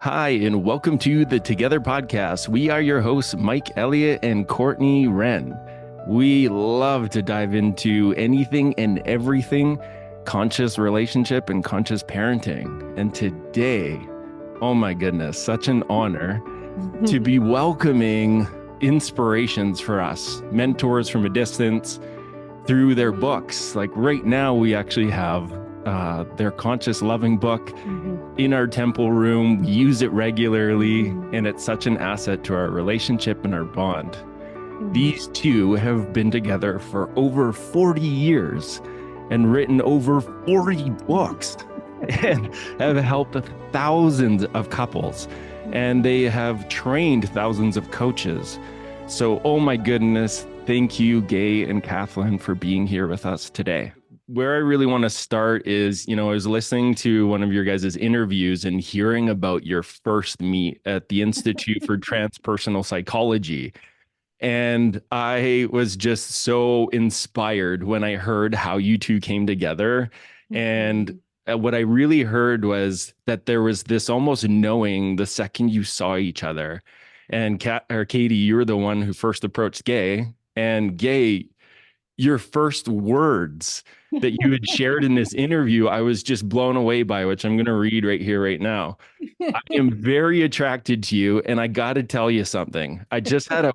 Hi, and welcome to the Together podcast. We are your hosts, Mike Elliott and Courtney Wren. We love to dive into anything and everything conscious relationship and conscious parenting. And today, oh my goodness, such an honor to be welcoming inspirations for us, mentors from a distance through their books. Like right now, we actually have their Conscious Loving book in our temple room. We use it regularly, and it's such an asset to our relationship and our bond. These two have been together for over 40 years and written over 40 books and have helped thousands of couples, and they have trained thousands of coaches. So, oh my goodness, thank you, Gay and Kathleen, for being here with us today. Where I really want to start is, I was listening to one of your guys' interviews and hearing about your first meet at the Institute for Transpersonal Psychology. And I was just so inspired when I heard how you two came together. And what I really heard was that there was this almost knowing the second you saw each other. And Katie, you were the one who first approached Gay. And Gay, your first words that you had shared in this interview, I was just blown away by, which I'm going to read right here, right now. I am very attracted to you, and I got to tell you something. I just had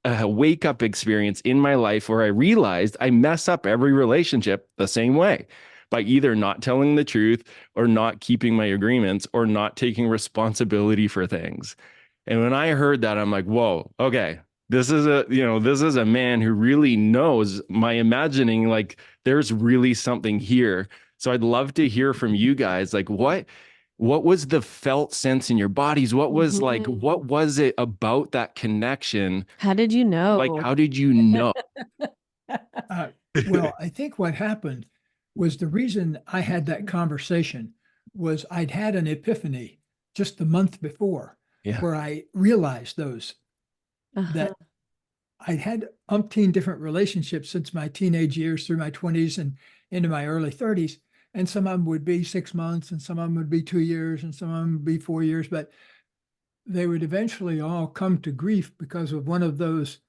a wake-up experience in my life where I realized I mess up every relationship the same way, by either not telling the truth or not keeping my agreements or not taking responsibility for things. And when I heard that, I'm like, whoa, okay. This is a man who really knows my imagining, like there's really something here. So I'd love to hear from you guys. Like what was the felt sense in your bodies? What was what was it about that connection? How did you know? Like, how did you know? Well, I think what happened was the reason I had that conversation was I'd had an epiphany just the month before where I realized that I'd had umpteen different relationships since my teenage years through my 20s and into my early 30s. And some of them would be 6 months and some of them would be 2 years and some of them would be 4 years, but they would eventually all come to grief because of one of those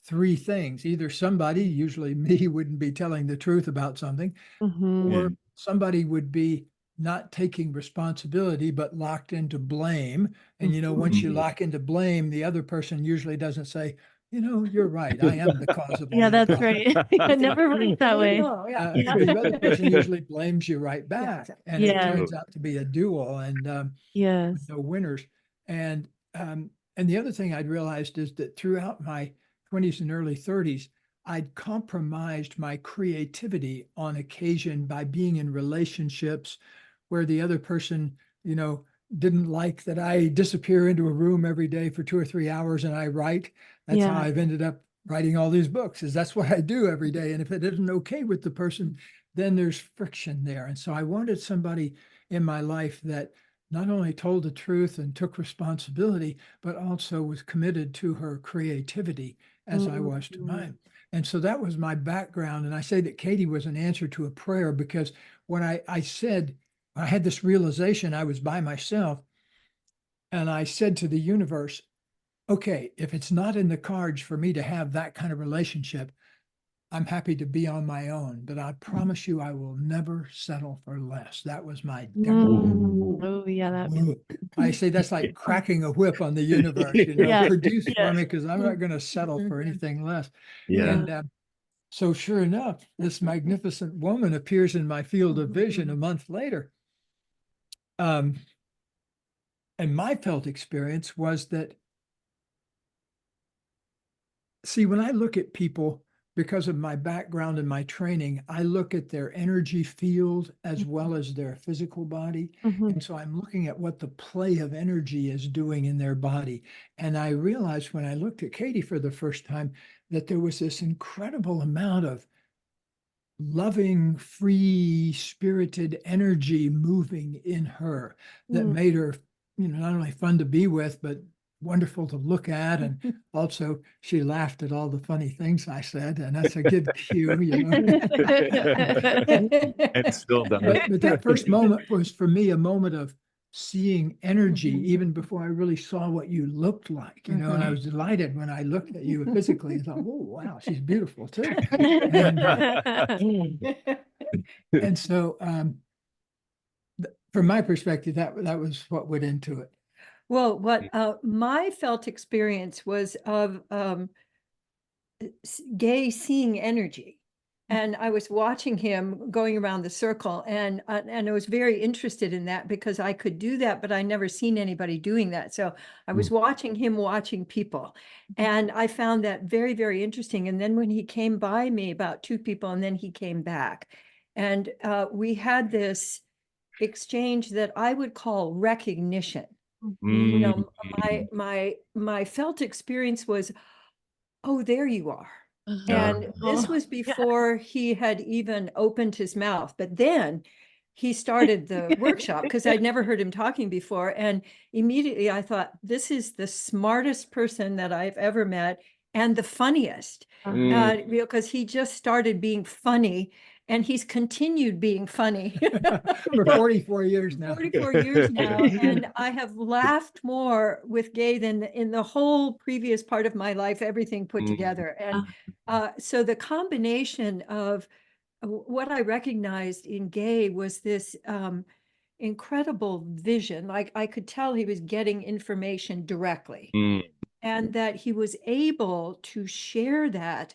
three things. Either somebody, usually me, wouldn't be telling the truth about something, or somebody would be not taking responsibility, but locked into blame. And, once you lock into blame, the other person usually doesn't say, you're right. I am the cause of all Yeah, that's problems. right. It never works that way. The other person usually blames you right back. And it turns out to be a duel and no winners. And the other thing I'd realized is that throughout my 20s and early 30s, I'd compromised my creativity on occasion by being in relationships where the other person, didn't like that I disappear into a room every day for 2 or 3 hours and I write. That's how I've ended up writing all these books, is that's what I do every day. And if it isn't okay with the person, then there's friction there. And so I wanted somebody in my life that not only told the truth and took responsibility, but also was committed to her creativity as I was to mine. And so that was my background. And I say that Katie was an answer to a prayer, because when I said, I had this realization, I was by myself, and I said to the universe, okay, if it's not in the cards for me to have that kind of relationship, I'm happy to be on my own, but I promise you I will never settle for less. That was my declaration. I say that's like cracking a whip on the universe, produce for me, because I'm not going to settle for anything less. And so sure enough, this magnificent woman appears in my field of vision a month later. And my felt experience was that, see, when I look at people, because of my background and my training, I look at their energy field as well as their physical body. And so I'm looking at what the play of energy is doing in their body. And I realized when I looked at Katie for the first time that there was this incredible amount of loving, free, spirited energy moving in her that made her, not only fun to be with, but wonderful to look at. And also she laughed at all the funny things I said, and that's a good cue, And still does. But that first moment was for me a moment of seeing energy even before I really saw what you looked like, you know, and I was delighted when I looked at you physically and thought, oh, wow, she's beautiful too. And so from my perspective, that was what went into it. Well, what my felt experience was of Gay seeing energy. And I was watching him going around the circle, and I was very interested in that because I could do that, but I never seen anybody doing that. So I was watching him watching people, and I found that very, very interesting. And then when he came by me, about 2 people, and then he came back, and we had this exchange that I would call recognition. You know, my felt experience was, oh, there you are. And this was before he had even opened his mouth. But then he started the workshop because I'd never heard him talking before. And immediately I thought, this is the smartest person that I've ever met and the funniest, because he just started being funny. And he's continued being funny for 44 years now. 44 years now. And I have laughed more with Gay than in the whole previous part of my life, everything put together. And so the combination of what I recognized in Gay was this incredible vision. Like I could tell he was getting information directly, and that he was able to share that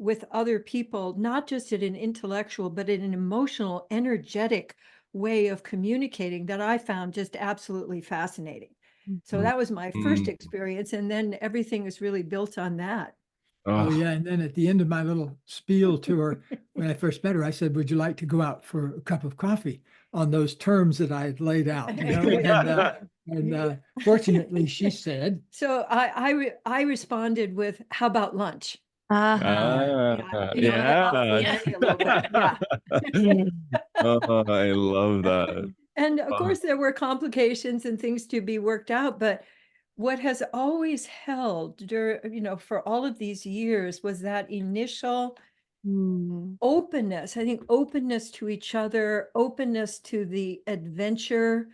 with other people, not just at an intellectual, but in an emotional, energetic way of communicating that I found just absolutely fascinating. So that was my first experience. And then everything is really built on that. Oh, yeah. And then at the end of my little spiel to her, when I first met her, I said, would you like to go out for a cup of coffee on those terms that I had laid out? You know? And fortunately, she said. So I responded with, how about lunch? Yeah. Oh, I love that. And of course, there were complications and things to be worked out, but what has always held, you know, for all of these years was that initial openness. I think openness to each other, openness to the adventure.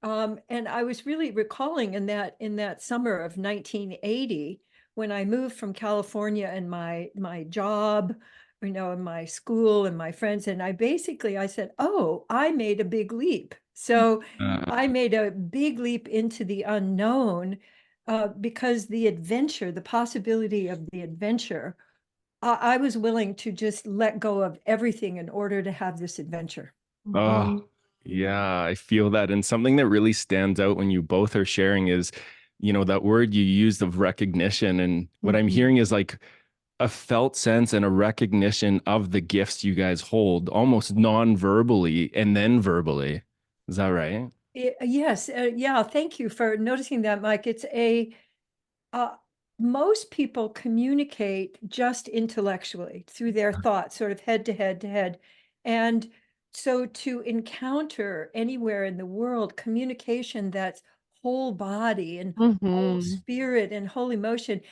And I was really recalling in that summer of 1980, when I moved from California and my job, you know, and my school and my friends, and I said, oh, I made a big leap. So I made a big leap into the unknown because the adventure, the possibility of the adventure, I was willing to just let go of everything in order to have this adventure. Oh, yeah, I feel that. And something that really stands out when you both are sharing is, you know, that word you used of recognition. And what I'm hearing is like a felt sense and a recognition of the gifts you guys hold, almost non-verbally and then verbally. Is that right? Yes. Yeah. Thank you for noticing that, Mike. It's most people communicate just intellectually through their thoughts, sort of head to head to head. And so to encounter anywhere in the world communication that's whole body and whole spirit and whole emotion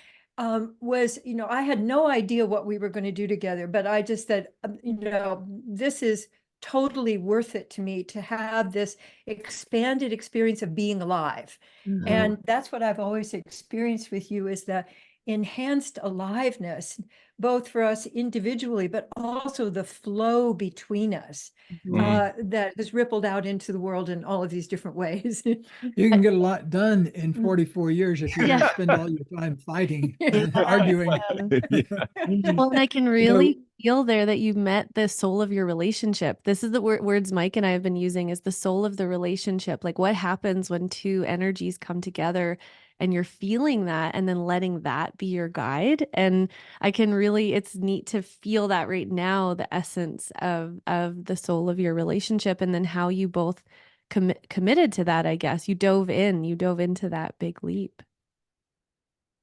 was, you know, I had no idea what we were going to do together, but I just said, you know, this is totally worth it to me to have this expanded experience of being alive. And that's what I've always experienced with you, is the enhanced aliveness, both for us individually, but also the flow between us that has rippled out into the world in all of these different ways. You can get a lot done in 44 years if you don't spend all your time fighting and arguing. Well, and I can really feel there that you met the soul of your relationship. This is the words Mike and I have been using, is the soul of the relationship. Like what happens when two energies come together and you're feeling that and then letting that be your guide. And I can really, it's neat to feel that right now, the essence of the soul of your relationship, and then how you both committed to that. I guess you dove into that big leap.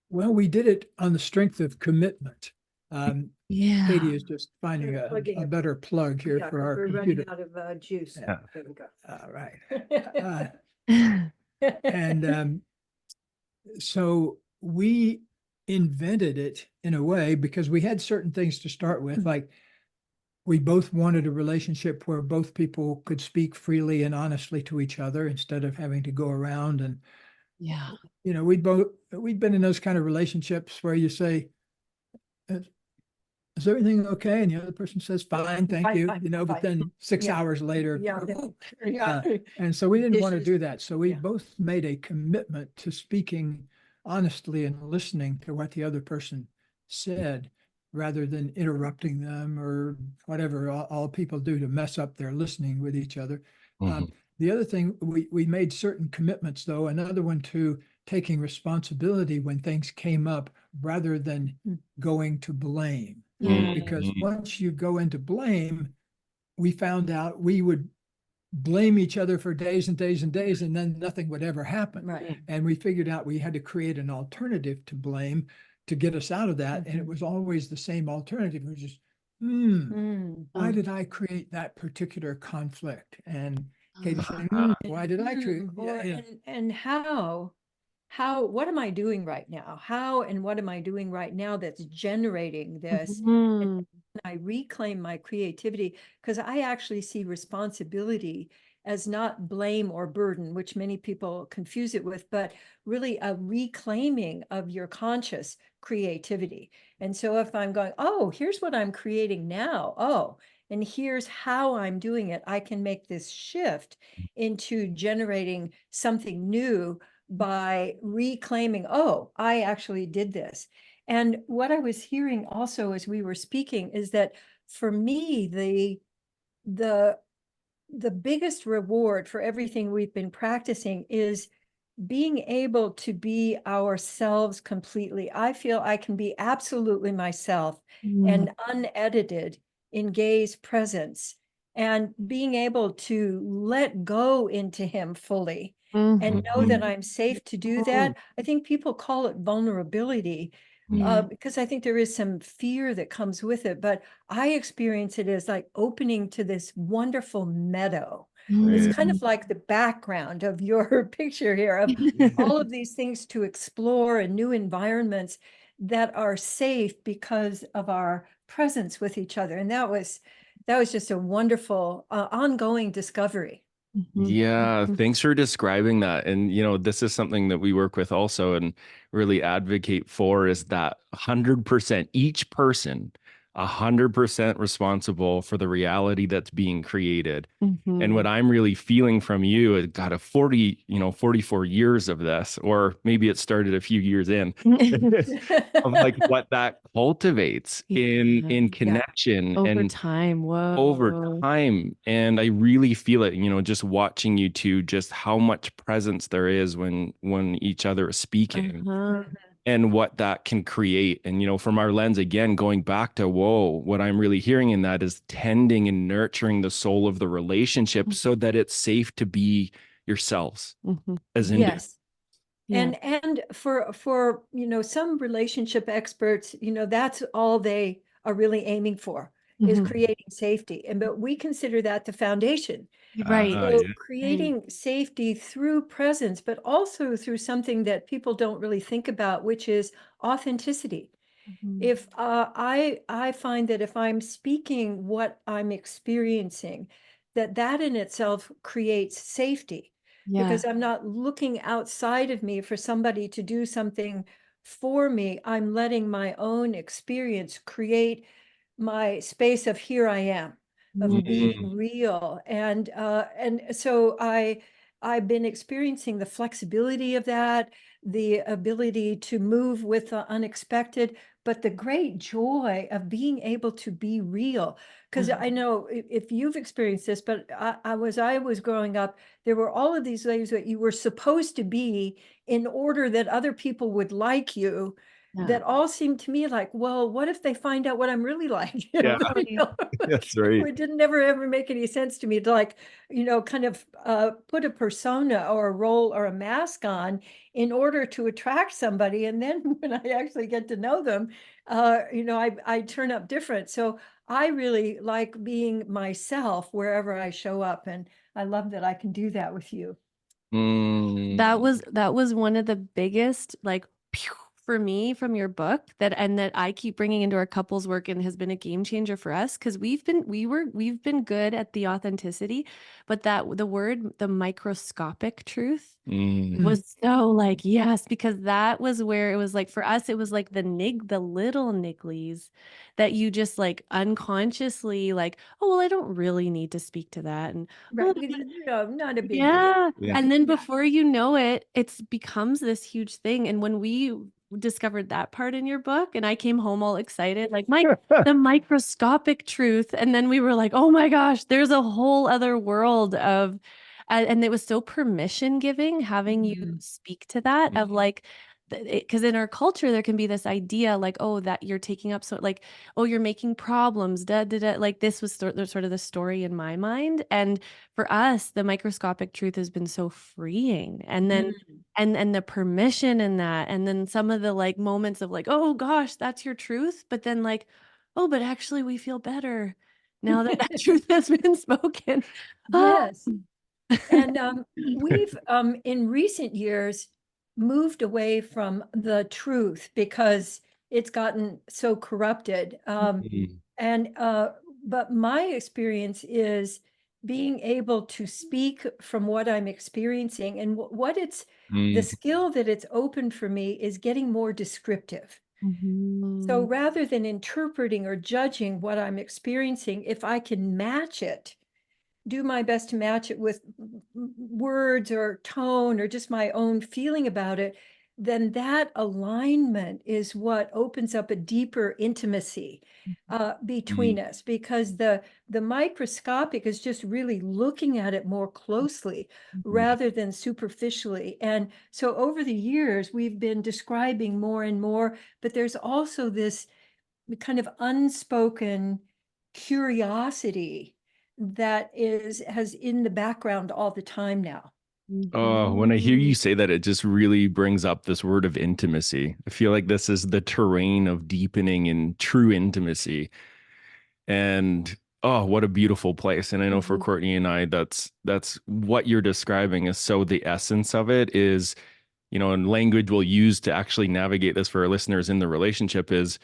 Well, we did it on the strength of commitment. Katie is just finding a better plug here for our computer. We're running out of juice. Yeah. There we go. All right. And so we invented it in a way because we had certain things to start with, like we both wanted a relationship where both people could speak freely and honestly to each other instead of having to go around and, Yeah. we'd been in those kind of relationships where you say, is everything okay? And the other person says, fine, thank you, but then 6 hours later. And so we didn't want to do that. So we both made a commitment to speaking honestly and listening to what the other person said, rather than interrupting them or whatever all people do to mess up their listening with each other. The other thing, we made certain commitments, though, another one to taking responsibility when things came up rather than going to blame. Because once you go into blame, we found out we would blame each other for days and days and days, and then nothing would ever happen. Right. And we figured out we had to create an alternative to blame to get us out of that. And it was always the same alternative, which is, why did I create that particular conflict? And Katie saying, why did I create? And what am I doing right now? How and what am I doing right now that's generating this? And I reclaim my creativity, because I actually see responsibility as not blame or burden, which many people confuse it with, but really a reclaiming of your conscious creativity. And so if I'm going, oh, here's what I'm creating now. Oh, and here's how I'm doing it, I can make this shift into generating something new by reclaiming, oh, I actually did this. And what I was hearing also as we were speaking is that for me, the biggest reward for everything we've been practicing is being able to be ourselves completely. I feel I can be absolutely myself and unedited in Gay's presence, and being able to let go into him fully and know that I'm safe to do that. I think people call it vulnerability, because I think there is some fear that comes with it, but I experience it as like opening to this wonderful meadow. It's kind of like the background of your picture here of all of these things to explore and new environments that are safe because of our presence with each other. And that was just a wonderful ongoing discovery. Yeah, thanks for describing that. And, this is something that we work with also and really advocate for, is that 100%, each person, 100% responsible for the reality that's being created. And what I'm really feeling from you is, got a 44 years of this, or maybe it started a few years in, of like what that cultivates in connection over and time. Whoa. Over time. And I really feel it, just watching you two, just how much presence there is when each other is speaking. And what that can create. And, from our lens, again, going back to, what I'm really hearing in that is tending and nurturing the soul of the relationship so that it's safe to be yourselves as individuals. Yes. And for some relationship experts, that's all they are really aiming for, is creating safety. But we consider that the foundation. Right. So creating safety through presence, but also through something that people don't really think about, which is authenticity. If I find that if I'm speaking what I'm experiencing, that in itself creates safety, because I'm not looking outside of me for somebody to do something for me. I'm letting my own experience create my space of here I am, of being real. And so I've been experiencing the flexibility of that, the ability to move with the unexpected, but the great joy of being able to be real. Because I know if you've experienced this, but I was growing up, there were all of these ways that you were supposed to be in order that other people would like you. That all seemed to me like, well, what if they find out what I'm really like? That's right. It didn't ever make any sense to me to like, kind of put a persona or a role or a mask on in order to attract somebody. And then when I actually get to know them, I turn up different. So I really like being myself wherever I show up. And I love that I can do that with you. That was one of the biggest, like, for me from your book that I keep bringing into our couples work and has been a game changer for us, because we've been good at the authenticity, but the microscopic truth was so like, yes, because that was where it was like, for us, it was like the little nigglies that you just like unconsciously like, oh, well, I don't really need to speak to that. And Right. oh, Not a big deal. yeah. And then before you know it, it becomes this huge thing. And when we discovered that part in your book and I came home all excited, like the microscopic truth. And then we were like, oh my gosh, there's a whole other world of, and it was so permission giving having you speak to that of like, because in our culture, there can be this idea like, oh, that you're taking up, so like, oh, you're making problems, like this was sort of the story in my mind. And for us, the microscopic truth has been so freeing. And then, and the permission in that, and then some of the like moments of like, oh gosh, that's your truth. But then like, oh, but actually we feel better now that that truth has been spoken. Yes. And we've in recent years moved away from the truth because it's gotten so corrupted. But my experience is being able to speak from what I'm experiencing, and what it's the skill that it's opened for me is getting more descriptive. So rather than interpreting or judging what I'm experiencing, if I can match it, do my best to match it with words or tone or just my own feeling about it, then that alignment is what opens up a deeper intimacy between us, because the microscopic is just really looking at it more closely rather than superficially. And so over the years, we've been describing more and more, but there's also this kind of unspoken curiosity that has in the background all the time now. Oh, when I hear you say that, it just really brings up this word of intimacy. I feel like this is the terrain of deepening and true intimacy. And oh, what a beautiful place. And I know for Courtney and I, that's what you're describing is so the essence of it is, and language we'll use to actually navigate this for our listeners in the relationship is,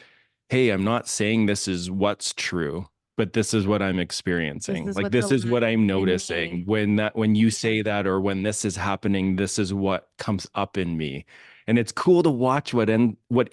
hey, I'm not saying this is what's true, but this is what I'm experiencing. This is what I'm noticing when you say that, or when this is happening, this is what comes up in me. And it's cool to watch what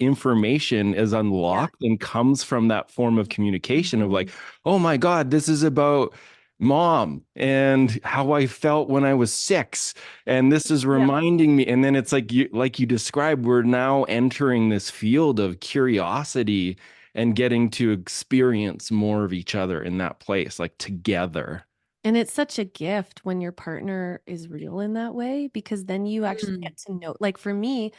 information is unlocked and comes from that form of communication of like, oh my God, this is about mom and how I felt when I was 6. And this is reminding me. And then it's like you described, we're now entering this field of curiosity and getting to experience more of each other in that place, like together. And it's such a gift when your partner is real in that way, because then you actually get to know, like for me,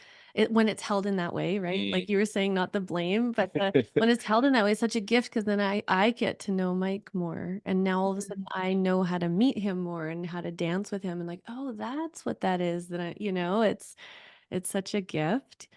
when it's held in that way, right? Like you were saying, not the blame, but when it's held in that way, it's such a gift, because then I get to know Mike more. And now all of a sudden I know how to meet him more and how to dance with him, and like, oh, that's what that is. That it's such a gift.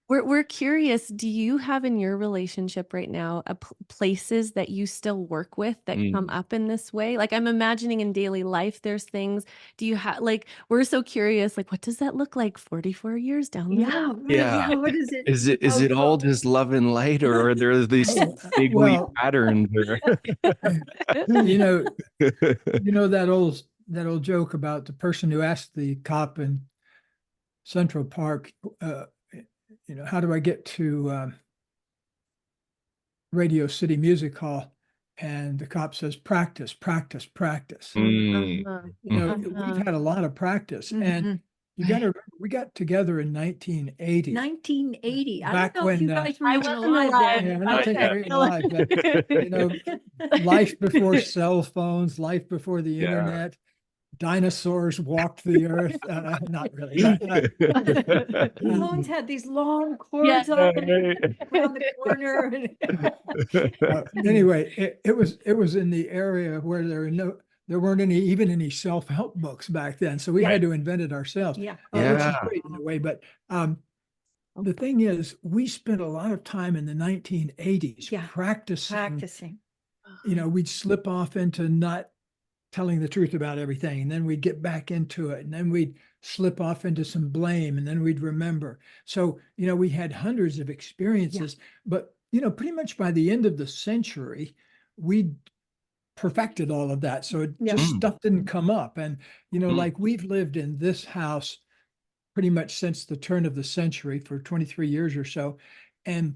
We're curious, do you have in your relationship right now places that you still work with that come up in this way? Like I'm imagining in daily life, there's things, do you have, like, we're so curious, like, what does that look like 44 years down the road? Yeah. What is it? Is it all just love and light, or are there these big patterns? You know that old joke about the person who asked the cop in Central Park, how do I get to Radio City Music Hall? And the cop says, practice, practice, practice. We've had a lot of practice. And you got to remember, we got together in 1980. 1980. Back I don't know when if you guys were I even wasn't alive. I don't think you're alive, but, life before cell phones, life before the internet. Dinosaurs walked the earth. Not really. Phones had these long cords on them around the corner. Anyway, it was in the area where there weren't even any self-help books back then, so we had to invent it ourselves. Which is great in a way. But the thing is, we spent a lot of time in the 1980s practicing. We'd slip off into not telling the truth about everything, and then we'd get back into it, and then we'd slip off into some blame, and then we'd remember. So, you know, we had hundreds of experiences, but, you know, pretty much by the end of the century, we perfected all of that. So it just stuff didn't come up. And, you know, like we've lived in this house pretty much since the turn of the century for 23 years or so. And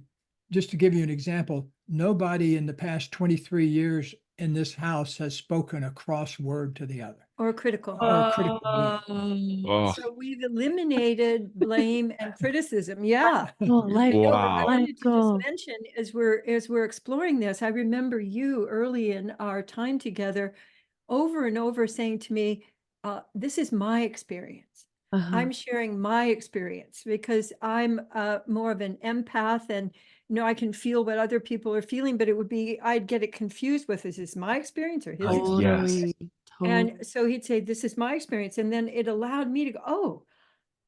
just to give you an example, nobody in the past 23 years in this house has spoken a cross word to the other. Or critical. Or a critical word. Oh, So we've eliminated blame and criticism. Yeah. Oh, I know, but I wow. wanted to just mention as we're exploring this, I remember you early in our time together over and over saying to me, this is my experience. I'm sharing my experience because I'm more of an empath, and you know, I can feel what other people are feeling, but it would be, I'd get it confused with, is this my experience or his experience? Totally. And so he'd say, this is my experience. And then it allowed me to go, oh,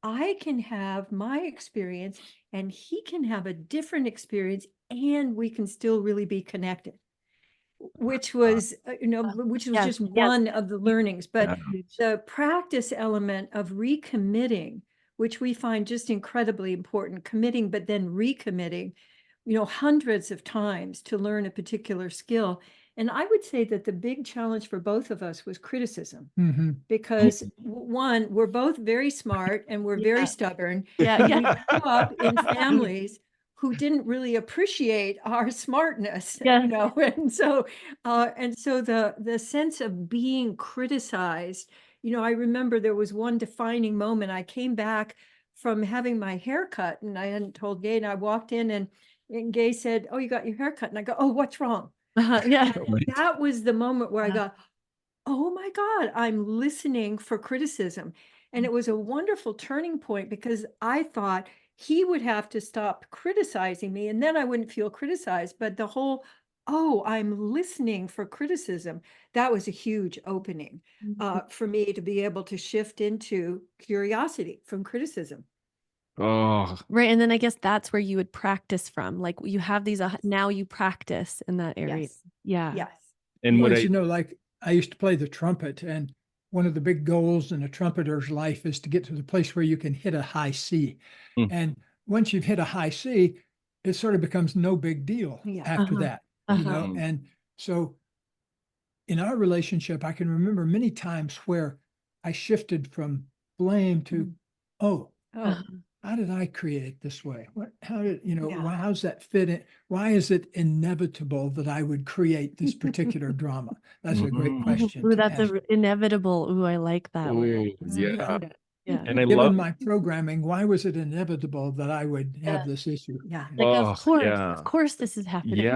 I can have my experience and he can have a different experience, and we can still really be connected, which was, you know, which was just one of the learnings. But the practice element of recommitting, which we find just incredibly important, committing, but then recommitting, you know, hundreds of times to learn a particular skill. And I would say that the big challenge for both of us was criticism, because one, we're both very smart and we're very stubborn. We grew up in families who didn't really appreciate our smartness, you know, and so the sense of being criticized, you know, I remember there was one defining moment. I came back from having my hair cut, and I hadn't told Gay, and I walked in, and Gay said, "Oh, you got your hair cut," and I go, "Oh, what's wrong?" That was the moment where I got, oh my God, I'm listening for criticism. And it was a wonderful turning point, because I thought he would have to stop criticizing me and then I wouldn't feel criticized. But the whole, oh, I'm listening for criticism, that was a huge opening for me to be able to shift into curiosity from criticism. Oh, right. And then I guess that's where you would practice from. Like you have these, now you practice in that area. Yes. and Well, what you know, like I used to play the trumpet, and one of the big goals in a trumpeter's life is to get to the place where you can hit a high C. And once you've hit a high C, it sort of becomes no big deal after that, you know? And so in our relationship, I can remember many times where I shifted from blame to, how did I create it this way? How did, you know, how's that fit in? Why is it inevitable that I would create this particular drama? That's a great question. Ooh, that's inevitable. Ooh, I like that word. Yeah. And I Given love my programming, why was it inevitable that I would have this issue? Like, of course this is happening.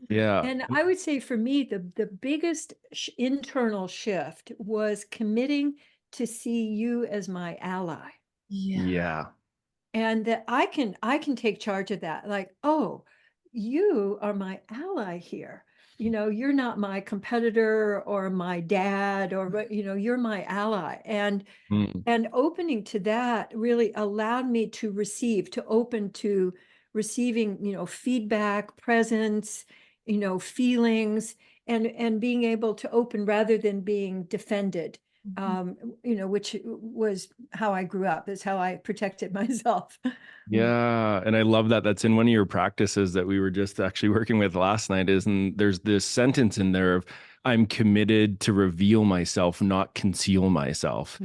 And I would say for me, the biggest internal shift was committing to see you as my ally. And that I can take charge of that. Like, oh, you are my ally here. You know, you're not my competitor or my dad, or, you know, you're my ally. And opening to that really allowed me to open to receiving, you know, feedback, presence, you know, feelings, and being able to open rather than being defended. You know, which was how I grew up, is how I protected myself. Yeah. And I love that. That's in one of your practices that we were just actually working with last night, and there's this sentence in there of, I'm committed to reveal myself, not conceal myself.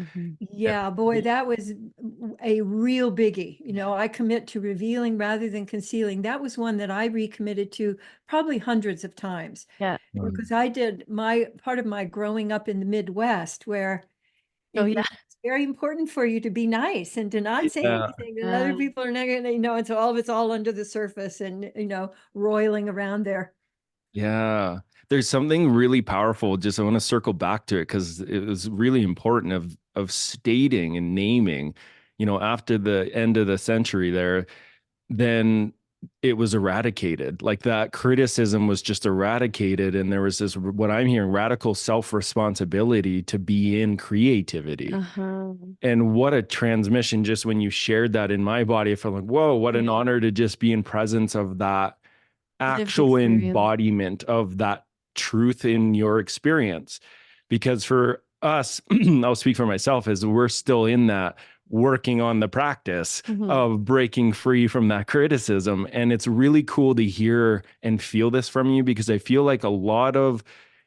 Yeah, boy, that was a real biggie. You know, I commit to revealing rather than concealing. That was one that I recommitted to probably hundreds of times. Because I did part of my growing up in the Midwest, where it's very important for you to be nice and to not say anything that other people are not gonna, you know, and so all of it's all under the surface and, you know, roiling around there. Yeah. There's something really powerful. Just I want to circle back to it because it was really important of stating and naming, you know, after the end of the century there, then it was eradicated. Like that criticism was just eradicated. And there was this, what I'm hearing, radical self-responsibility to be in creativity. And what a transmission, just when you shared that in my body, I felt like, whoa, what an honor to just be in presence of that actual embodiment of that truth in your experience. Because for us, I'll speak for myself, is we're still in that working on the practice of breaking free from that criticism. And it's really cool to hear and feel this from you, because I feel like a lot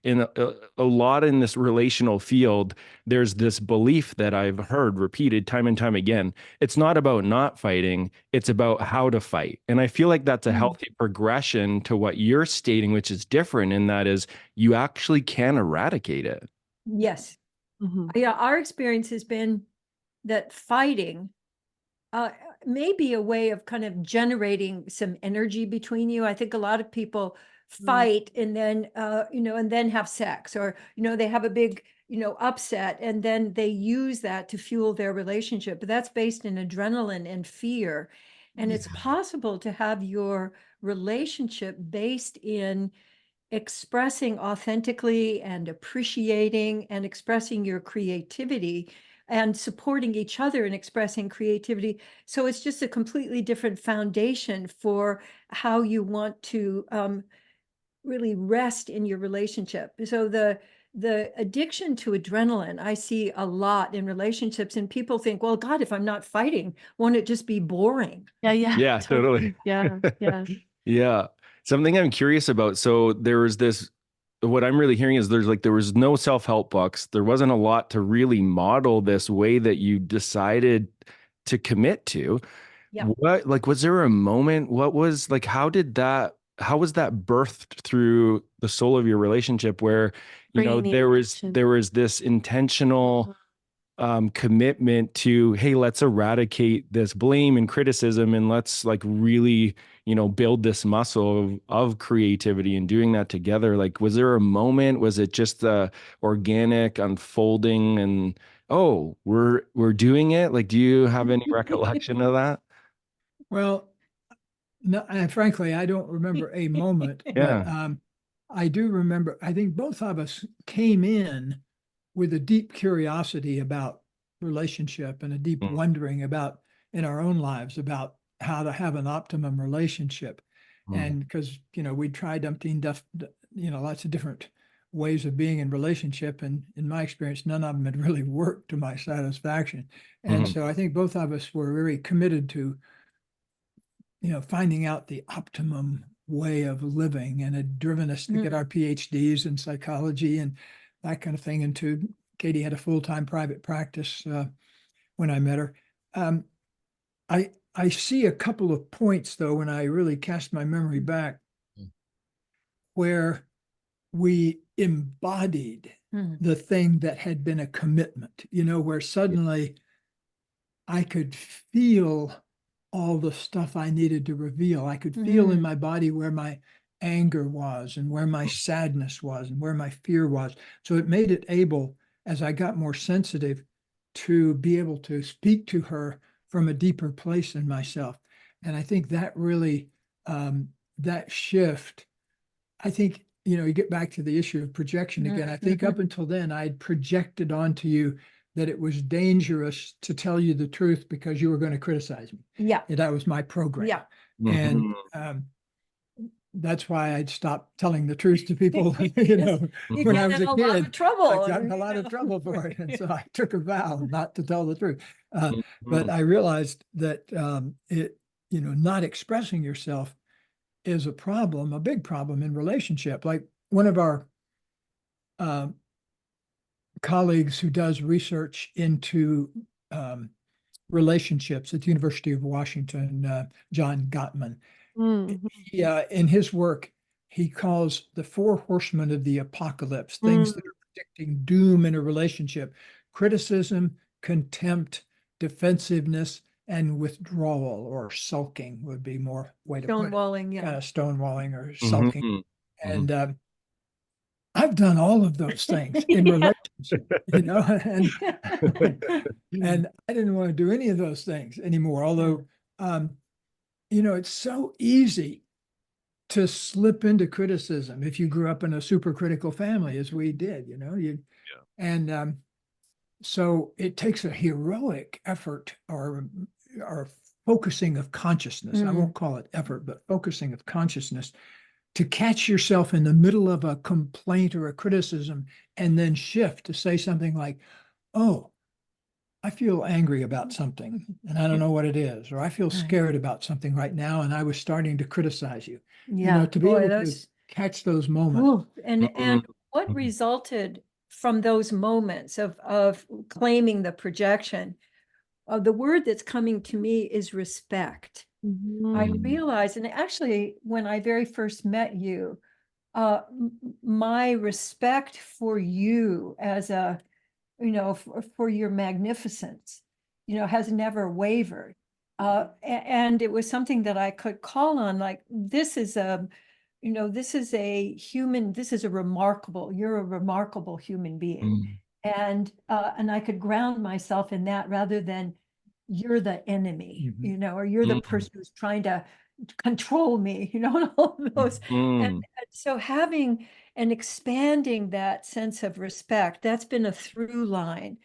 in this relational field, there's this belief that I've heard repeated time and time again. It's not about not fighting, it's about how to fight. And I feel like that's a healthy progression to what you're stating, which is different, and that is you actually can eradicate it. Yes. Yeah, our experience has been that fighting may be a way of kind of generating some energy between you. I think a lot of people fight and then, and then have sex, or, they have a big, upset, and then they use that to fuel their relationship. But that's based in adrenaline and fear. And it's possible to have your relationship based in expressing authentically and appreciating and expressing your creativity and supporting each other in expressing creativity. So it's just a completely different foundation for how you want to really rest in your relationship. So the addiction to adrenaline, I see a lot in relationships, and people think, well, God, if I'm not fighting, won't it just be boring? Yeah, totally. Yeah. Something I'm curious about. So there was this, what I'm really hearing is there was no self-help books. There wasn't a lot to really model this way that you decided to commit to. Yeah. Was there a moment? How was that birthed through the soul of your relationship where, there was this intentional commitment to, hey, let's eradicate this blame and criticism, and let's really, build this muscle of creativity and doing that together. Was there a moment? Was it just the organic unfolding and, oh, we're doing it? Do you have any recollection of that? Well, no, and frankly, I don't remember a moment, but I do remember, I think both of us came in with a deep curiosity about relationship and a deep wondering about in our own lives about how to have an optimum relationship. And because, we tried lots of different ways of being in relationship. And in my experience, none of them had really worked to my satisfaction. And so I think both of us were very committed to, finding out the optimum way of living, and had driven us to get our PhDs in psychology and that kind of thing. And Katie had a full-time private practice when I met her. I see a couple of points, though, when I really cast my memory back, where we embodied the thing that had been a commitment, where suddenly I could feel all the stuff I needed to reveal. I could feel in my body where my anger was and where my sadness was and where my fear was. So it made it able, as I got more sensitive, to be able to speak to her from a deeper place in myself. And I think that really, that shift, I think, you get back to the issue of projection again. I think up until then, I'd projected onto you that it was dangerous to tell you the truth because you were going to criticize me. Yeah. And that was my program. Yeah. And that's why I'd stopped telling the truth to people, when I was a kid. I got in a lot of trouble for it. And so I took a vow not to tell the truth. But I realized that not expressing yourself is a problem, a big problem in relationship. Like one of our colleagues who does research into relationships at the University of Washington, John Gottman, in his work, he calls the 4 horsemen of the apocalypse, things that are predicting doom in a relationship: criticism, contempt, defensiveness, and withdrawal, or sulking would be more way to put it. Stonewalling or sulking. And I've done all of those things in relationship, and I didn't want to do any of those things anymore. Although, it's so easy to slip into criticism if you grew up in a super critical family, as we did, and so it takes a heroic effort or focusing of consciousness. I won't call it effort, but focusing of consciousness to catch yourself in the middle of a complaint or a criticism and then shift to say something like, oh, I feel angry about something and I don't know what it is, or I feel scared about something right now and I was starting to criticize you. Yeah. To be able to catch those moments. And what resulted from those moments of claiming the projection, the word that's coming to me is respect. I realized, and actually, when I very first met you, my respect for you as a, for your magnificence, has never wavered. And it was something that I could call on, like, this is a remarkable, you're a remarkable human being. And I could ground myself in that rather than you're the enemy, or you're the person who's trying to control me, and all of those. And so having and expanding that sense of respect, that's been a through line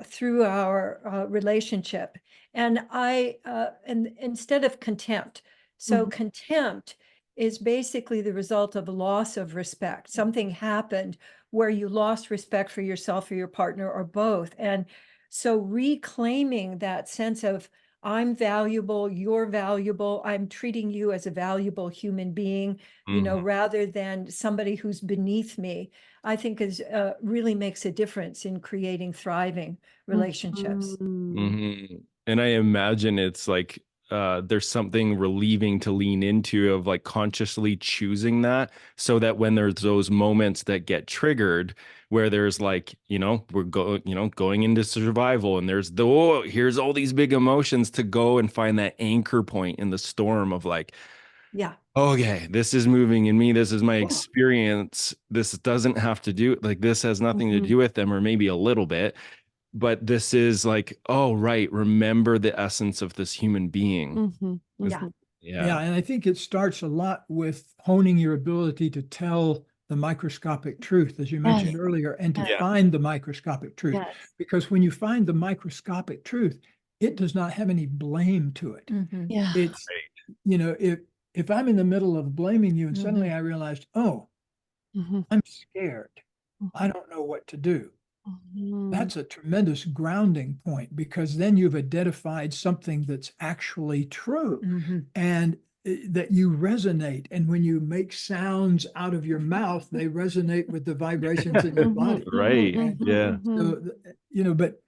through our relationship. And and instead of contempt, so contempt is basically the result of a loss of respect. Something happened where you lost respect for yourself or your partner or both. And so reclaiming that sense of I'm valuable, you're valuable, I'm treating you as a valuable human being, rather than somebody who's beneath me, I think is really makes a difference in creating thriving relationships. And I imagine it's like there's something relieving to lean into of like consciously choosing that, so that when there's those moments that get triggered where there's like, we're going into survival and there's here's all these big emotions, to go and find that anchor point in the storm of like, yeah, okay, this is moving in me. This is my experience. This doesn't have to do, like, this has nothing to do with them, or maybe a little bit. But this is like, oh, right. Remember the essence of this human being. Yeah. And I think it starts a lot with honing your ability to tell the microscopic truth, as you mentioned earlier, and to find the microscopic truth. Because when you find the microscopic truth, it does not have any blame to it. It's, if I'm in the middle of blaming you and suddenly I realized, oh, I'm scared, I don't know what to do. That's a tremendous grounding point, because then you've identified something that's actually true and that you resonate. And when you make sounds out of your mouth, they resonate with the vibrations in your body. Right. Yeah. So, but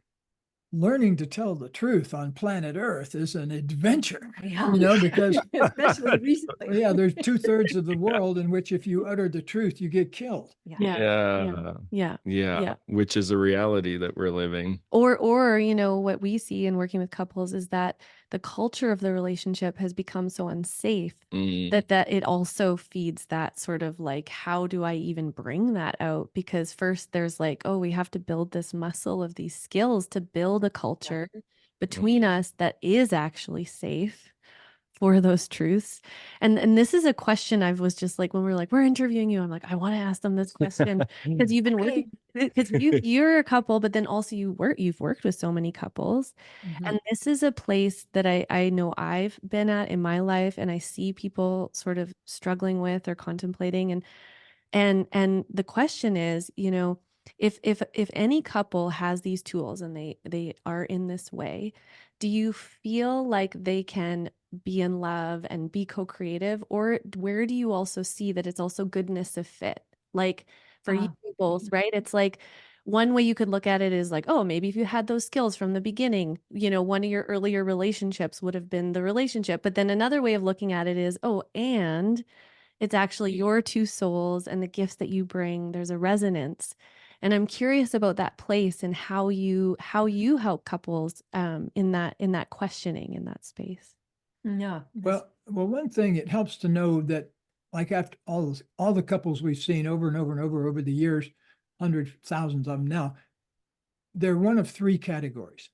learning to tell the truth on planet Earth is an adventure, because especially recently. There's 2/3 of the world in which if you utter the truth, you get killed. Yeah. Which is a reality that we're living. Or what we see in working with couples is that the culture of the relationship has become so unsafe that it also feeds that sort of like, how do I even bring that out? Because first there's like, oh, we have to build this muscle of these skills to build a culture between us that is actually safe for those truths. And this is a question I was just like, when we're interviewing you, I'm like, I want to ask them this question because you've been waiting, because you're a couple, but then also you've worked with so many couples. And this is a place that I know I've been at in my life, and I see people sort of struggling with or contemplating. And the question is, if any couple has these tools and they are in this way, do you feel like they can be in love and be co-creative, or where do you also see that it's also goodness of fit? Like for you both, right? It's like one way you could look at it is like, oh, maybe if you had those skills from the beginning, one of your earlier relationships would have been the relationship. But then another way of looking at it is, oh, and it's actually your two souls and the gifts that you bring. There's a resonance. And I'm curious about that place and how you help couples in that questioning, in that space. Yeah. Well, one thing, it helps to know that, like, after all the couples we've seen over and over and over the years, hundreds, thousands of them now, they're one of three categories.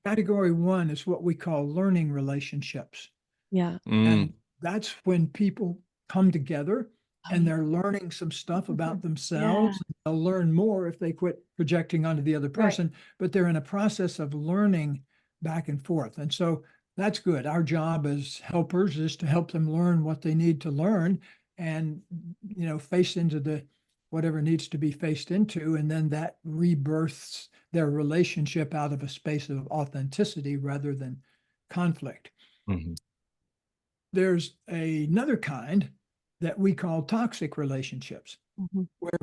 Category one is what we call learning relationships. And that's when people come together and they're learning some stuff about themselves. They'll learn more if they quit projecting onto the other person, but they're in a process of learning back and forth. And so that's good. Our job as helpers is to help them learn what they need to learn. and, face into the whatever needs to be faced into, and then that rebirths their relationship out of a space of authenticity rather than conflict. Mm-hmm. There's another kind that we call toxic relationships, where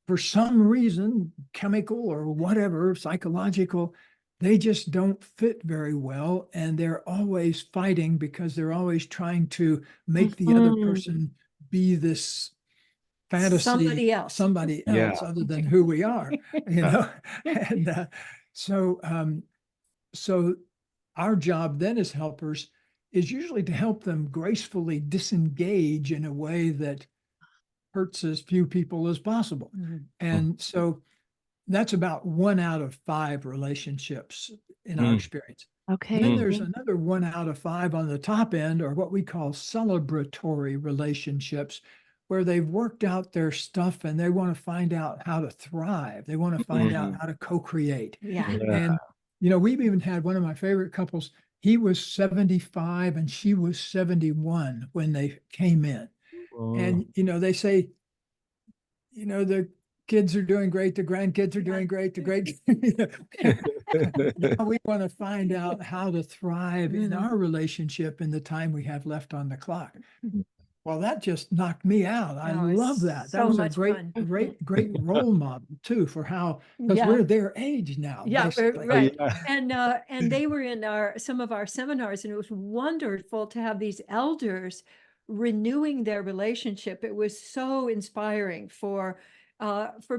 for some reason, chemical or whatever, psychological, they just don't fit very well. And they're always fighting because they're always trying to make the other person be this fantasy, somebody else other than who we are, And so our job then as helpers is usually to help them gracefully disengage in a way that hurts as few people as possible. And so that's about 1 out of 5 relationships in our experience. Okay. Then there's another 1 out of 5 on the top end, or what we call celebratory relationships, where they've worked out their stuff and they want to find out how to thrive. They want to find out how to co-create. And, we've even had one of my favorite couples. He was 75 and she was 71 when they came in. And, they say, the kids are doing great, the grandkids are doing great, now we want to find out how to thrive in our relationship in the time we have left on the clock. Well, that just knocked me out. I love that. That was a great role model too for how, because we're their age now. Right. And they were in some of our seminars, and it was wonderful to have these elders renewing their relationship. It was so inspiring for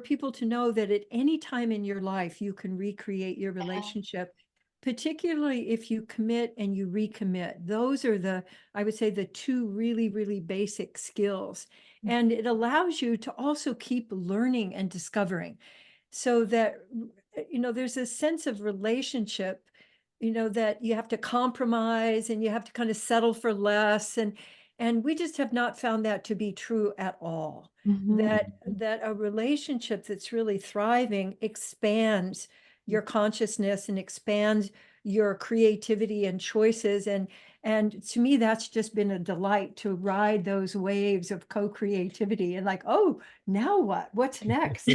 people to know that at any time in your life you can recreate your relationship, particularly if you commit and you recommit. Those are I would say, the 2 really, really basic skills. And it allows you to also keep learning and discovering, so that, there's a sense of relationship, that you have to compromise and you have to kind of settle for less. And we just have not found that to be true at all. That a relationship that's really thriving expands your consciousness and expands your creativity and choices. And to me, that's just been a delight to ride those waves of co-creativity and now what? What's next?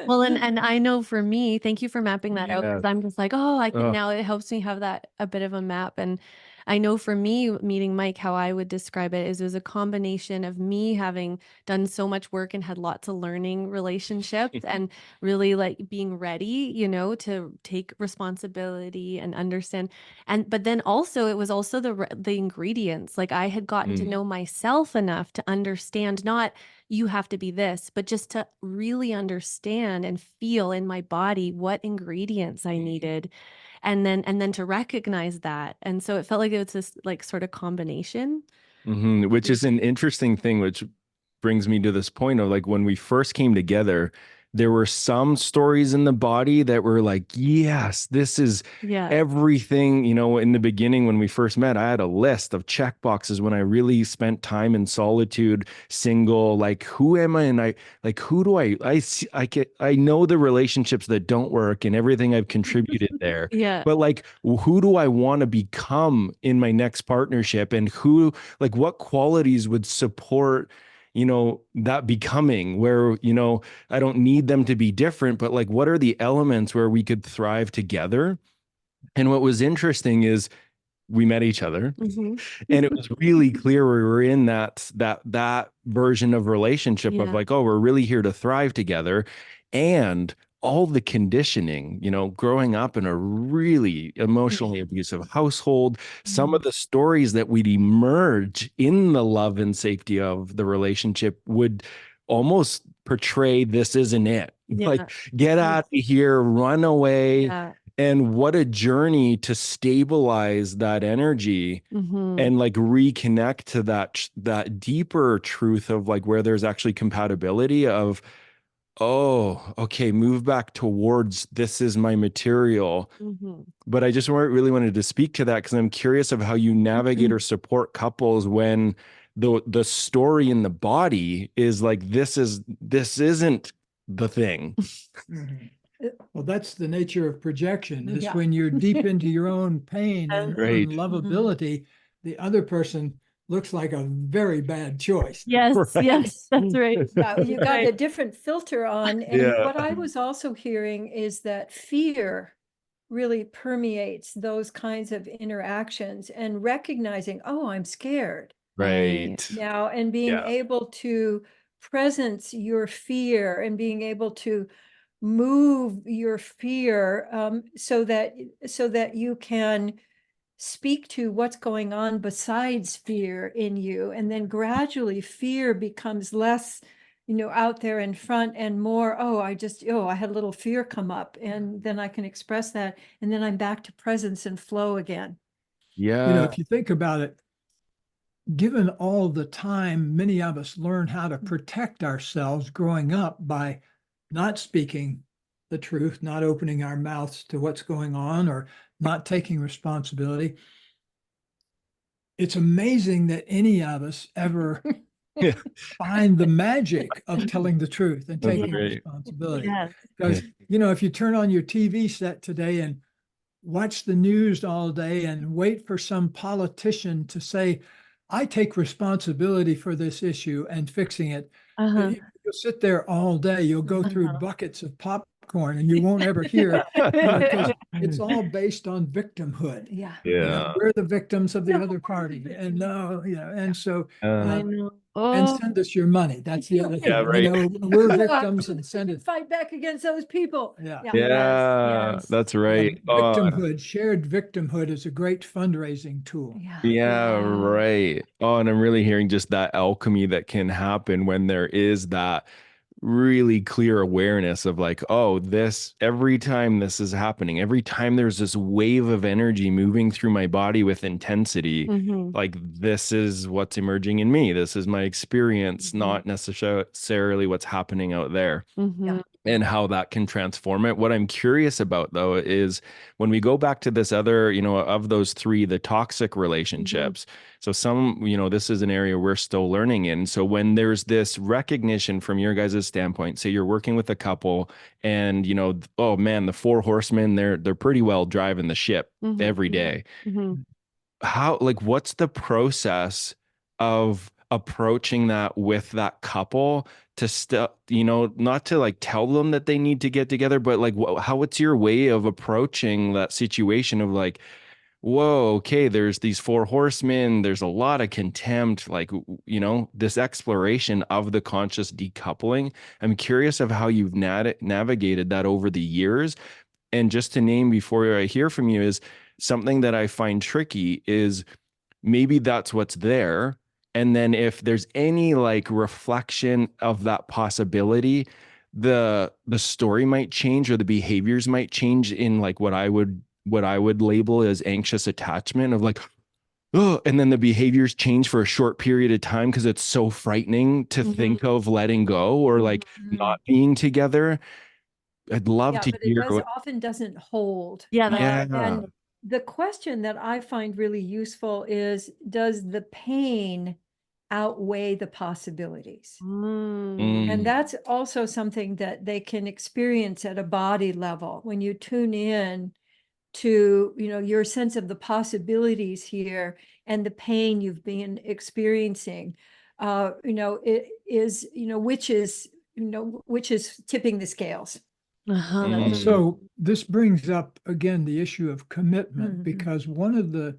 Well, and I know for me, thank you for mapping that out, because I'm just like, I can now, it helps me have a bit of a map. And I know for me, meeting Mike, how I would describe it is a combination of me having done so much work and had lots of learning relationships and really being ready, to take responsibility and understand. But then also it was also the ingredients. I had gotten to know myself enough to understand, not you have to be this, but just to really understand and feel in my body what ingredients I needed. And then to recognize that. And so it felt like it was this sort of combination. Which is an interesting thing, which brings me to this point of when we first came together, there were some stories in the body that were yes, this is everything. In the beginning, when we first met, I had a list of check boxes when I really spent time in solitude, single, who am I? And who do I know the relationships that don't work and everything I've contributed there. But who do I want to become in my next partnership, and what qualities would support that becoming, where, I don't need them to be different, but what are the elements where we could thrive together? And what was interesting is we met each other and it was really clear we were in that version of relationship of we're really here to thrive together. And all the conditioning, growing up in a really emotionally abusive household, some of the stories that would emerge in the love and safety of the relationship would almost portray this isn't it. Get out of here, run away. And what a journey to stabilize that energy and reconnect to that deeper truth of where there's actually compatibility of, oh, okay, move back towards this is my material. But I just really wanted to speak to that because I'm curious of how you navigate or support couples when the story in the body is this isn't the thing. Well, that's the nature of projection, is when you're deep into your own pain and unlovability, the other person looks like a very bad choice. Yes, Right. yes, that's right. Yeah, you got Right. a different filter on. And Yeah. what I was also hearing is that fear really permeates those kinds of interactions, and recognizing, oh, I'm scared Right. now, and being Yeah. able to presence your fear and being able to move your fear, so that you can speak to what's going on besides fear in you. And then gradually fear becomes less, out there in front, and more, I had a little fear come up, and then I can express that. And then I'm back to presence and flow again. Yeah. If you think about it, given all the time many of us learn how to protect ourselves growing up by not speaking the truth, not opening our mouths to what's going on, or not taking responsibility, it's amazing that any of us ever Yeah. find the magic of telling the truth and That's taking great. responsibility. Yes. Because, if you turn on your TV set today and watch the news all day and wait for some politician to say, I take responsibility for this issue and fixing it, Uh-huh. you'll sit there all day. You'll go through buckets of popcorn and you won't ever hear, because it's all based on victimhood. Yeah. Yeah. We're the victims of the other party. And and so, I know. and Oh, send us your money. That's the other thing. Yeah, right. We're victims and send it. Fight back against those people. Yeah. Yeah, yes. that's right. Victimhood, shared victimhood is a great fundraising tool. Yeah, right. Oh, and I'm really hearing just that alchemy that can happen when there is that really clear awareness of like, oh, this, every time this is happening, every time there's this wave of energy moving through my body with intensity, like this is what's emerging in me. This is my experience, not necessarily what's happening out there. And how that can transform it. What I'm curious about, though, is when we go back to this other, of those three, the toxic relationships. So this is an area we're still learning in. So when there's this recognition from your guys' standpoint, say you're working with a couple and, oh man, the four horsemen, they're pretty well driving the ship every day. How, what's the process of approaching that with that couple to still, not to tell them that they need to get together, but what's your way of approaching that situation of whoa, okay, there's these four horsemen, there's a lot of contempt, this exploration of the conscious decoupling. I'm curious of how you've navigated that over the years. And just to name before I hear from you is something that I find tricky is maybe that's what's there. And then if there's any reflection of that possibility, the story might change or the behaviors might change in what I would label as anxious attachment of oh, and then the behaviors change for a short period of time because it's so frightening to think of letting go or not being together. I'd love to but hear. it often doesn't hold. Yeah. And the question that I find really useful is, does the pain outweigh the possibilities? And that's also something that they can experience at a body level. When you tune in to, your sense of the possibilities here and the pain you've been experiencing, it is, which is tipping the scales. And so this brings up again the issue of commitment, because one of the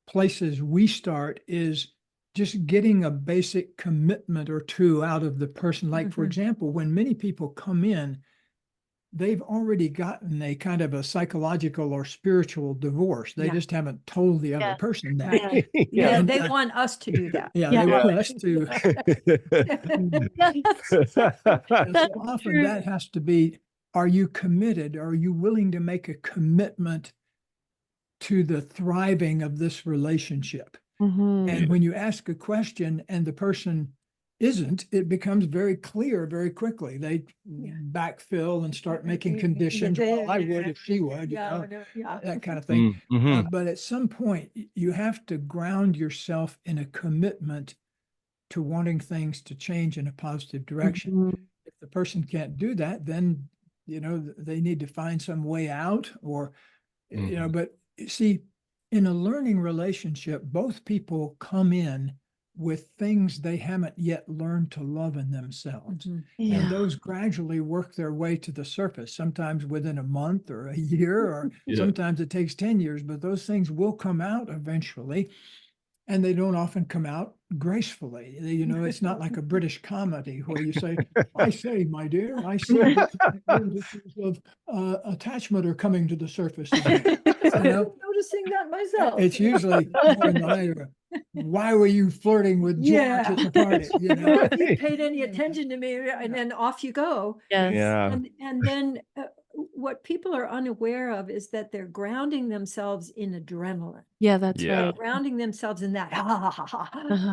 places we start is just getting a basic commitment or two out of the person. For example, when many people come in, they've already gotten a kind of a psychological or spiritual divorce. They just haven't told the other person that. And they want us to do that. They want us to. So often that has to be, are you committed? Are you willing to make a commitment to the thriving of this relationship? And when you ask a question and the person isn't, it becomes very clear very quickly. They backfill and start making conditions. Well, I would if she would, that kind of thing. But at some point, you have to ground yourself in a commitment to wanting things to change in a positive direction. If the person can't do that, then, they need to find some way out or, but see, in a learning relationship, both people come in with things they haven't yet learned to love in themselves. Yeah. And those gradually work their way to the surface, sometimes within a month or a year, or sometimes it takes 10 years, but those things will come out eventually. And they don't often come out gracefully. You know, it's not like a British comedy where you say, I say, my dear, I say that issues of attachment are coming to the surface again. I'm noticing that myself. It's usually more in the later, why were you flirting with George at the party? You know? If you paid any attention to me, and then off you go. Yes. Yeah. And then what people are unaware of is that they're grounding themselves in adrenaline. Yeah, that's Yeah. right. Grounding themselves in that,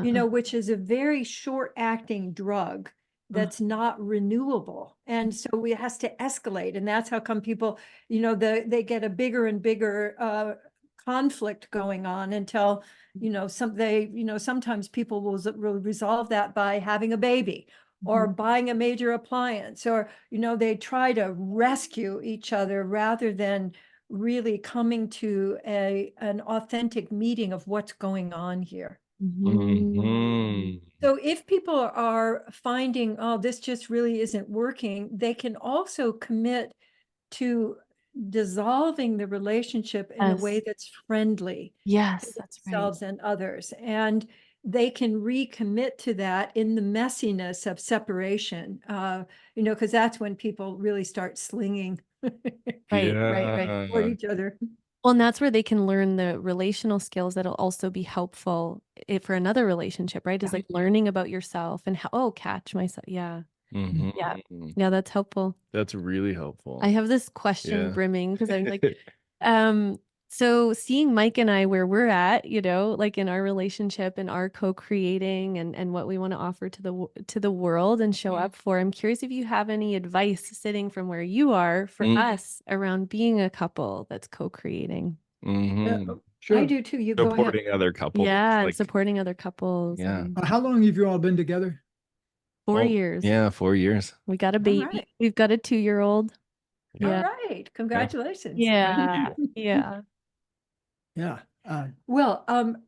you know, which is a very short acting drug that's not renewable. And so it has to escalate. And that's how come people, you know, they get a bigger and bigger conflict going on until, you know, sometimes people will resolve that by having a baby or buying a major appliance, or, you know, they try to rescue each other rather than really coming to an authentic meeting of what's going on here. So if people are finding, oh, this just really isn't working, they can also commit to dissolving the relationship in a way that's friendly. Yes, that's right. Themselves and others. And they can recommit to that in the messiness of separation, you know, because that's when people really start slinging Right. for each other. Well, and that's where they can learn the relational skills that'll also be helpful for another relationship, right? Is like learning about yourself and how, catch myself. Yeah. Yeah, that's helpful. That's really helpful. I have this question brimming because I'm like, so seeing Mike and I where we're at, you know, like in our relationship and our co-creating and what we want to offer to the world and show up for, I'm curious if you have any advice sitting from where you are for us around being a couple that's co-creating. Sure. I do too. You go ahead. Supporting other couples. Yeah, and supporting other couples. Yeah. How long have you all been together? 4 years. Yeah, 4 years. We got a baby. Right. We've got a 2-year-old. All right. Congratulations. Yeah. Well,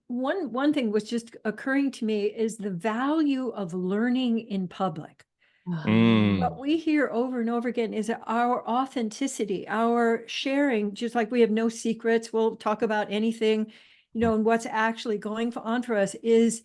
one thing was just occurring to me is the value of learning in public. What we hear over and over again is our authenticity, our sharing, just like we have no secrets. We'll talk about anything, you know, and what's actually going on for us is,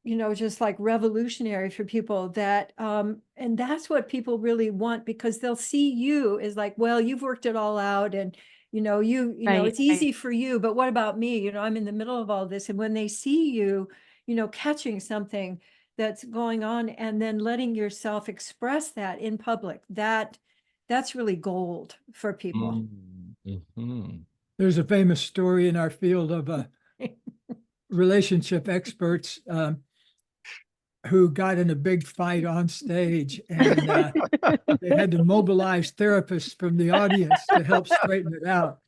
you know, just like revolutionary for people that, and that's what people really want, because they'll see you as like, well, you've worked it all out and, you know, it's easy for you, but what about me? You know, I'm in the middle of all this. And when they see you, you know, catching something that's going on and then letting yourself express that in public, that's really gold for people. There's a famous story in our field of relationship experts who got in a big fight on stage, and they had to mobilize therapists from the audience to help straighten it out.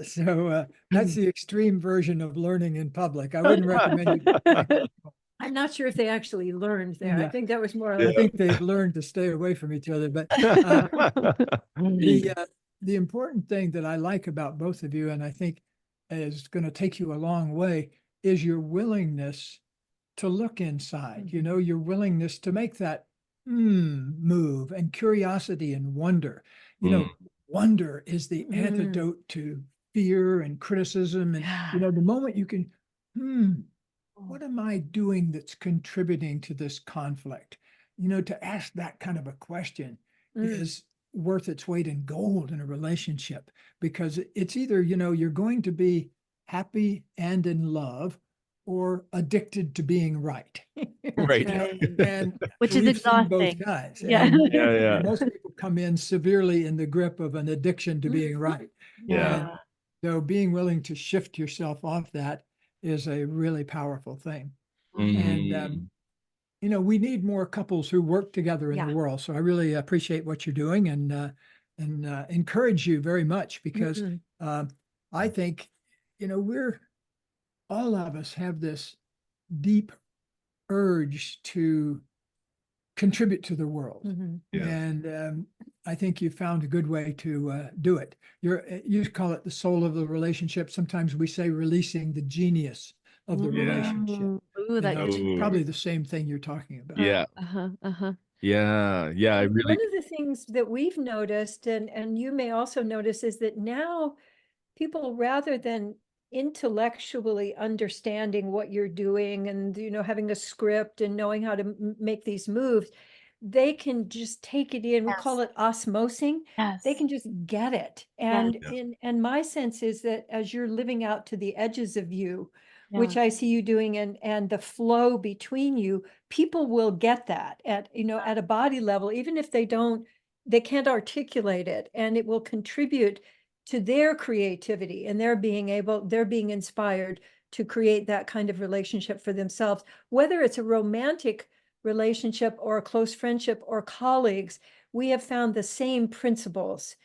So that's the extreme version of learning in public. I wouldn't recommend it. I'm not sure if they actually learned there. I think that was more. I think they've learned to stay away from each other. But the important thing that I like about both of you, and I think is going to take you a long way, is your willingness to look inside, you know, your willingness to make that move, and curiosity and wonder. You know, wonder is the antidote to fear and criticism. And, you know, the moment you can, what am I doing that's contributing to this conflict? You know, to ask that kind of a question is worth its weight in gold in a relationship, because it's either, you know, you're going to be happy and in love, or addicted to being right. Right. And which is exhausting. Both guys. Yeah. And most people come in severely in the grip of an addiction to being right. And so being willing to shift yourself off that is a really powerful thing. And, you know, we need more couples who work together in the world. So I really appreciate what you're doing, and encourage you very much, because I think, you know, all of us have this deep urge to contribute to the world. And I think you found a good way to do it. You call it the soul of the relationship. Sometimes we say releasing the genius of the relationship. Ooh, that Probably the same thing you're talking about. Yeah. Yeah. Yeah. One of the things that we've noticed, and you may also notice, is that now people, rather than intellectually understanding what you're doing and, having a script and knowing how to make these moves, they can just take it in. We call it osmosing. They can just get it. And and my sense is that as you're living out to the edges of you, which I see you doing, and the flow between you, people will get that at, at a body level, even if they can't articulate it, and it will contribute to their creativity, and they're being inspired to create that kind of relationship for themselves, whether it's a romantic relationship or a close friendship or colleagues. We have found the same principles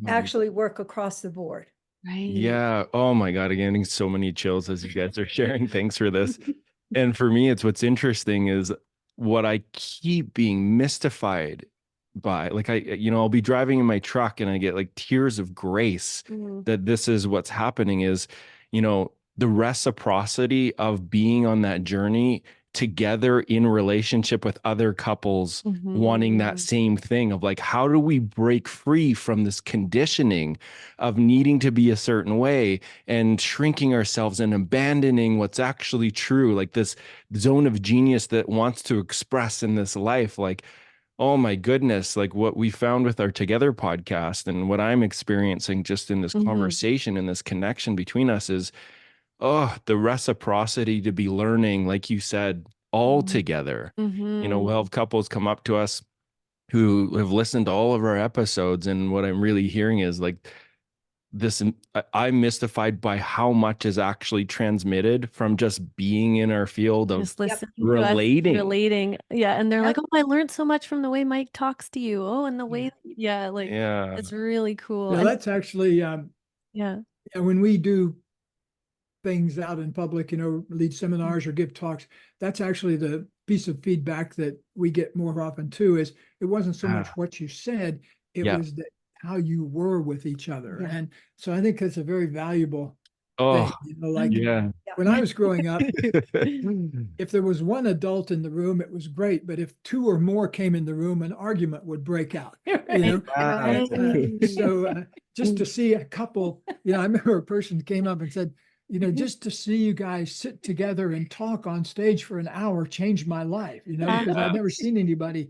actually work across the board. Right. Yeah. Oh my God. I'm getting so many chills as you guys are sharing. Thanks for this. And for me, it's what's interesting is what I keep being mystified by. Like I'll be driving in my truck and I get like tears of grace that this is what's happening is, the reciprocity of being on that journey together in relationship with other couples wanting that same thing of like, how do we break free from this conditioning of needing to be a certain way and shrinking ourselves and abandoning what's actually true, like this zone of genius that wants to express in this life. Like, oh my goodness, like what we found with our Together podcast and what I'm experiencing just in this conversation and this connection between us is, the reciprocity to be learning, like you said, all together. We'll have couples come up to us who have listened to all of our episodes. And what I'm really hearing is like this, I'm mystified by how much is actually transmitted from just being in our field of just listening, relating. Yeah. And they're like, oh, I learned so much from the way Mike talks to you. Oh, and the way, it's really cool. Yeah, that's actually, when we do things out in public, lead seminars or give talks, that's actually the piece of feedback that we get more often too, is it wasn't so much what you said, it was that how you were with each other. And so I think that's a very valuable thing. When I was growing up, if there was one adult in the room, it was great. But if two or more came in the room, an argument would break out. So just to see a couple, I remember a person came up and said, just to see you guys sit together and talk on stage for an hour changed my life, because I'd never seen anybody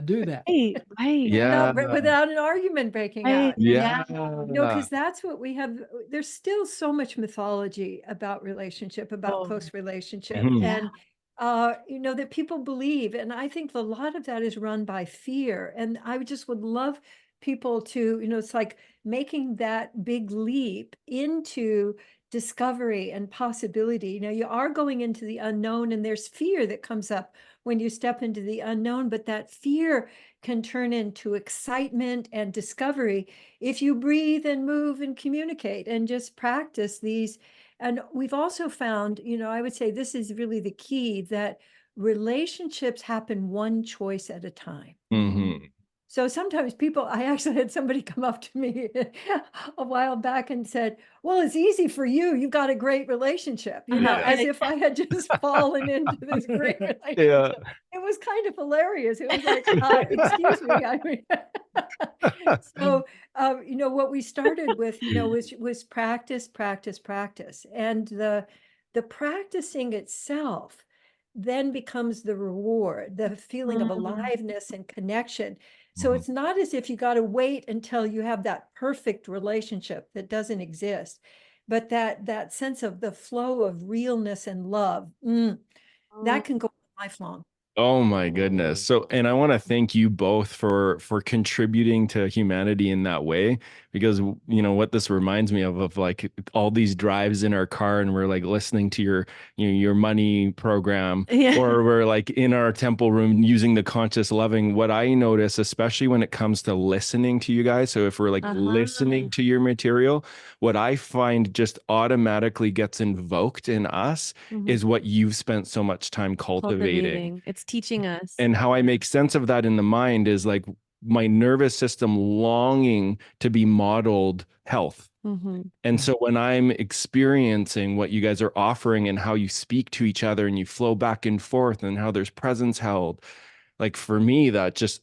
do that. Without an argument breaking out. Because that's what we have. There's still so much mythology about relationship, about close relationship. And that people believe. And I think a lot of that is run by fear. And I just would love people to, it's like making that big leap into discovery and possibility. You are going into the unknown, and there's fear that comes up when you step into the unknown, but that fear can turn into excitement and discovery if you breathe and move and communicate and just practice these. And we've also found, I would say this is really the key, that relationships happen one choice at a time. So sometimes I actually had somebody come up to me a while back and said, well, it's easy for you. You've got a great relationship, as if I had just fallen into this great relationship. It was kind of hilarious. It was like, excuse me. I mean, so, what we started with, was practice, practice, practice. And the practicing itself then becomes the reward, the feeling of aliveness and connection. So it's not as if you got to wait until you have that perfect relationship that doesn't exist, but that sense of the flow of realness and love, that can go lifelong. Oh my goodness. So, and I want to thank you both for contributing to humanity in that way, because what this reminds me of like all these drives in our car and we're like listening to your money program, or we're like in our temple room using the conscious loving. What I notice, especially when it comes to listening to you guys, so if we're like listening to your material, what I find just automatically gets invoked in us is what you've spent so much time cultivating. It's teaching us. And how I make sense of that in the mind is like my nervous system longing to be modeled health. And so when I'm experiencing what you guys are offering and how you speak to each other and you flow back and forth and how there's presence held, like for me, that just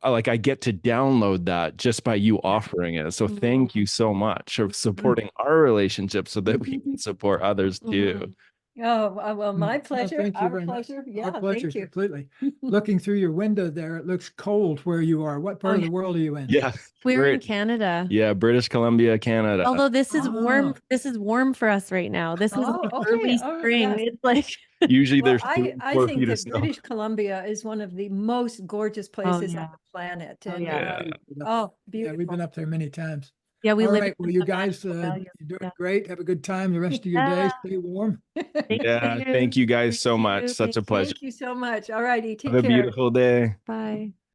like I get to download that just by you offering it. So thank you so much for supporting our relationship so that we can support others too. Oh, well, my pleasure. Thank you Our very much. pleasure. Yeah, Our pleasure, thank you. completely. Looking through your window there, it looks cold where you are. What part of the world are you in? Yeah. We're in Canada. Yeah, British Columbia, Canada. Although this is warm. This is warm for us right now. This is like early spring. Yes. It's like Usually there's I 4 think feet of that snow. British Columbia is one of the most gorgeous places on the planet. And, Yeah. oh, Yeah, beautiful. we've been up there many times. yeah, we All live. right. Well, you guys, you're doing great. Have a good time the rest of your day. Stay warm. Yeah. Thank you guys so much. Such a pleasure. Thank you so much. All righty. Take Have a care. beautiful day. Bye.